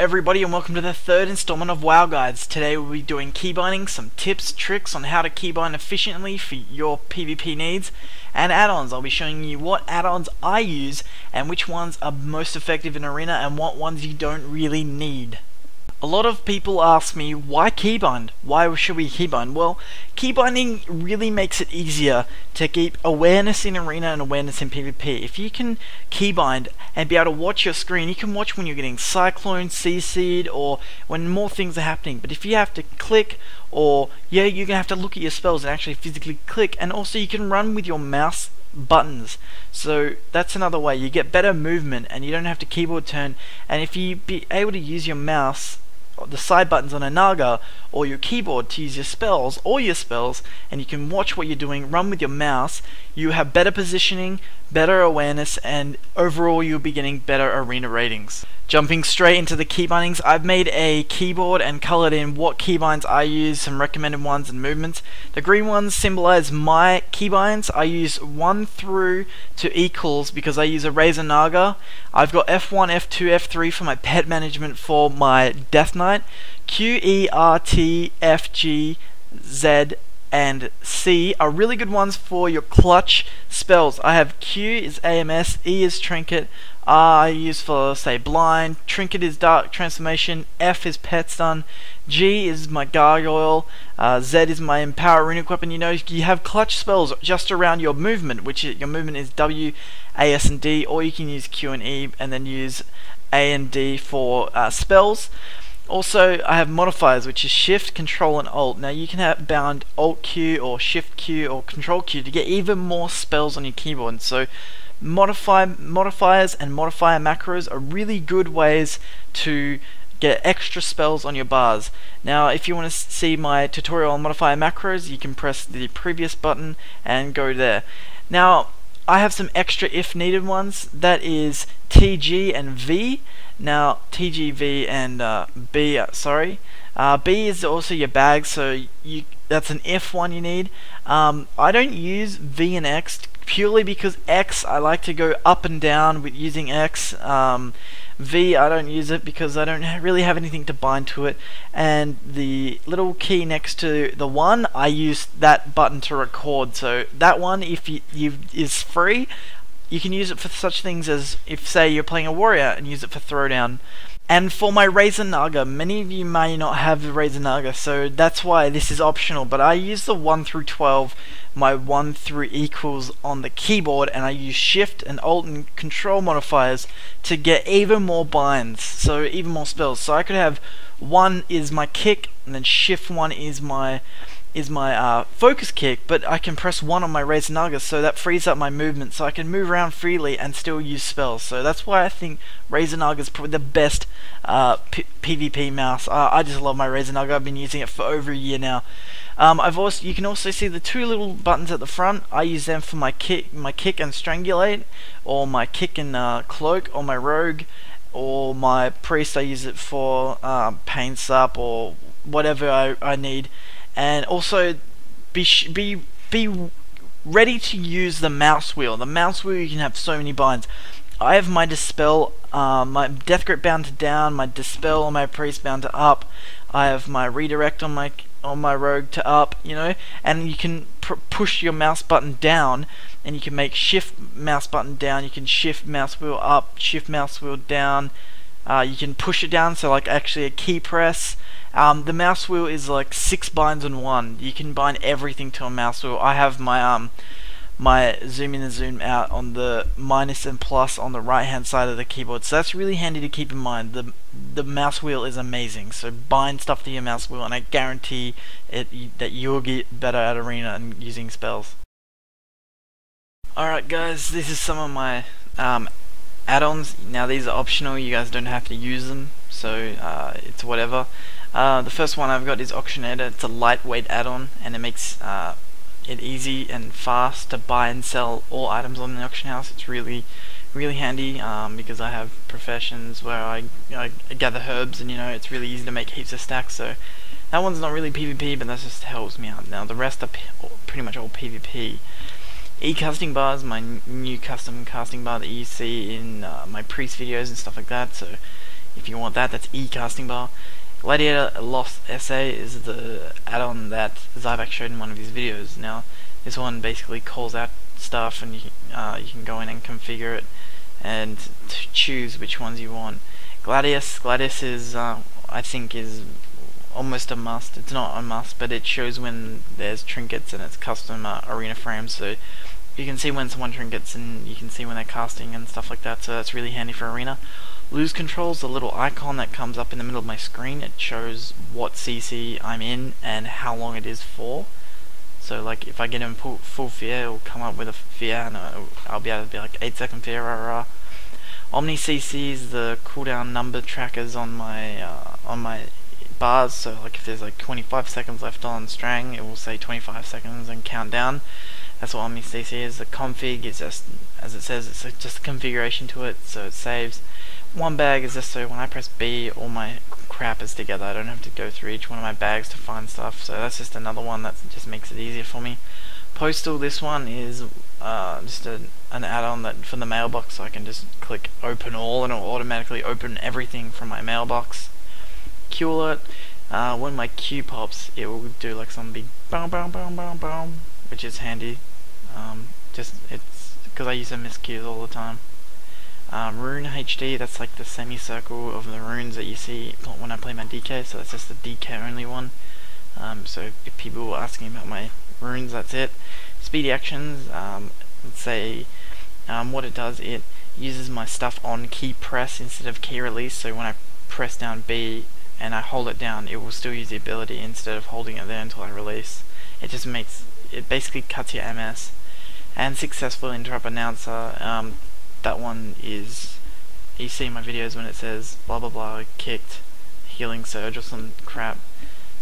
everybody and welcome to the third installment of WoW Guides. Today we'll be doing keybinding, some tips, tricks on how to keybind efficiently for your PvP needs, and add-ons. I'll be showing you what add-ons I use and which ones are most effective in Arena and what ones you don't really need. A lot of people ask me, why keybind? Why should we keybind? Well, keybinding really makes it easier to keep awareness in Arena and awareness in PvP. If you can keybind and be able to watch your screen, you can watch when you're getting cycloned, CC'd, or when more things are happening. But if you have to click, or you're going to have to look at your spells and actually physically click, and also you can run with your mouse buttons, so that's another way. You get better movement and you don't have to keyboard turn, and if you be able to use your mouse, the side buttons on a Naga or your keyboard to use your spells, and you can watch what you're doing, run with your mouse, you have better positioning, better awareness, and overall you'll be getting better arena ratings. Jumping straight into the keybindings, I've made a keyboard and colored in what keybinds I use, some recommended ones and movements. The green ones symbolize my keybinds. I use 1 through to equals because I use a Razor Naga. I've got F1, F2, F3 for my pet management for my Death Knight. Q, E, R, T, F, G, Z, and C are really good ones for your clutch spells. I have Q is AMS, E is Trinket, R I use for, say, Blind, Trinket is Dark Transformation, F is Pet Stun, G is my Gargoyle, Z is my Empower Runic Weapon. You know, you have clutch spells just around your movement, which your movement is W, A, S, and D, or you can use Q and E and then use A and D for spells. Also, I have modifiers, which is Shift, Control, and Alt. Now, you can have bound Alt Q or Shift Q or Control Q to get even more spells on your keyboard. So, modifiers and modifier macros are really good ways to get extra spells on your bars. Now, if you want to see my tutorial on modifier macros, you can press the previous button and go there. Now, I have some extra if needed ones. That is TG and V. Now, TG, V, and B, B is also your bag, so that's an if one you need. I don't use V and X purely because X, I like to go up and down with using X. V, I don't use it because I don't really have anything to bind to it. And the little key next to the 1, I use that button to record. So that one, if is free, you can use it for such things as, if say you're playing a warrior, and use it for throwdown. And for my Razor Naga, many of you may not have the Razor Naga, so that's why this is optional, but I use the 1 through 12, my 1 through equals on the keyboard, and I use Shift and Alt and Control modifiers to get even more binds, so even more spells. So I could have 1 is my kick, and then Shift 1 is my focus kick, but I can press 1 on my Razor Naga, so that frees up my movement, so I can move around freely and still use spells. So that's why I think Razor Naga is probably the best PvP mouse. I just love my Razor Naga. I've been using it for over a year now. You can also see the 2 little buttons at the front. I use them for my kick and strangulate, or my kick and cloak, or my rogue, or my priest. I use it for pain sup or whatever I need. And also be ready to use the mouse wheel. The mouse wheel, you can have so many binds. I have my dispel, my death grip bound to down, my dispel on my priest bound to up. I have my redirect on my rogue to up, you know, and you can push your mouse button down, and you can make shift mouse button down. You can shift mouse wheel up, shift mouse wheel down. You can push it down, so like actually a key press. The mouse wheel is like 6 binds in 1. You can bind everything to a mouse wheel. I have my my zoom in and zoom out on the minus and plus on the right hand side of the keyboard, so that's really handy to keep in mind. The mouse wheel is amazing, so bind stuff to your mouse wheel and I guarantee that you'll get better at Arena and using spells. Alright guys, this is some of my add-ons. Now these are optional, you guys don't have to use them, so it's whatever. The first one I've got is Auctionator. It's a lightweight add-on, and it makes it easy and fast to buy and sell all items on the auction house. It's really handy because I have professions where I gather herbs, and you know, it's really easy to make heaps of stacks. So that one's not really PvP, but that just helps me out. Now the rest are pretty much all PvP. E-casting bar is my new custom casting bar that you see in my priest videos and stuff like that. So if you want that. That's E casting bar. Gladiator Lost Essay is the add-on that Zyvac showed in one of his videos. Now, this one basically calls out stuff, and you can go in and configure it and choose which ones you want. Gladius is I think is almost a must. It's not a must, but it shows when there's trinkets and it's custom arena frames, so you can see when someone trinkets and you can see when they're casting and stuff like that, so that's really handy for arena. Lose controls, the little icon that comes up in the middle of my screen. It shows what CC I'm in and how long it is for. So like if I get in full fear, it'll come up with a fear, and I'll be able to be like 8-second fear, Omni CCs, the cooldown number trackers on my bars. So like if there's like 25 seconds left on Strang, it will say 25 seconds and count down. That's what Omni CC is. The config is just, as it says, it's just a configuration to it, so it saves. One bag is just so when I press B, all my crap is together. I don't have to go through each one of my bags to find stuff, so that's just another one that just makes it easier for me. Postal, this one is just an add-on that for the mailbox, so I can just click open all and it'll automatically open everything from my mailbox. Q alert, when my queue pops, it will do like some big boom boom boom boom boom, which is handy. Just it's because I use to miss queues all the time. Rune HD, that's like the semicircle of the runes that you see when I play my DK, so that's just the DK only one. So if people were asking about my runes, that's it. Speedy actions, let's say what it does, it uses my stuff on key press instead of key release, so when I press down B and I hold it down, it will still use the ability instead of holding it there until I release. It just makes, it basically cuts your MS. And successful interrupt announcer, that one is, you see in my videos when it says blah blah blah kicked, healing surge or some crap,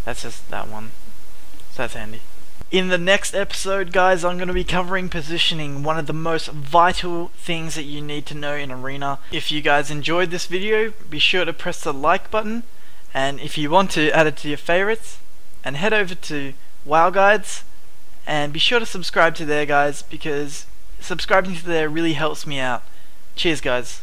that's just that one, so that's handy. In the next episode, guys, I'm going to be covering positioning, one of the most vital things that you need to know in arena. If you guys enjoyed this video, be sure to press the like button, and if you want to, add it to your favorites, and head over to WoW Guides, and be sure to subscribe to there, guys, because subscribing to there really helps me out. Cheers, guys.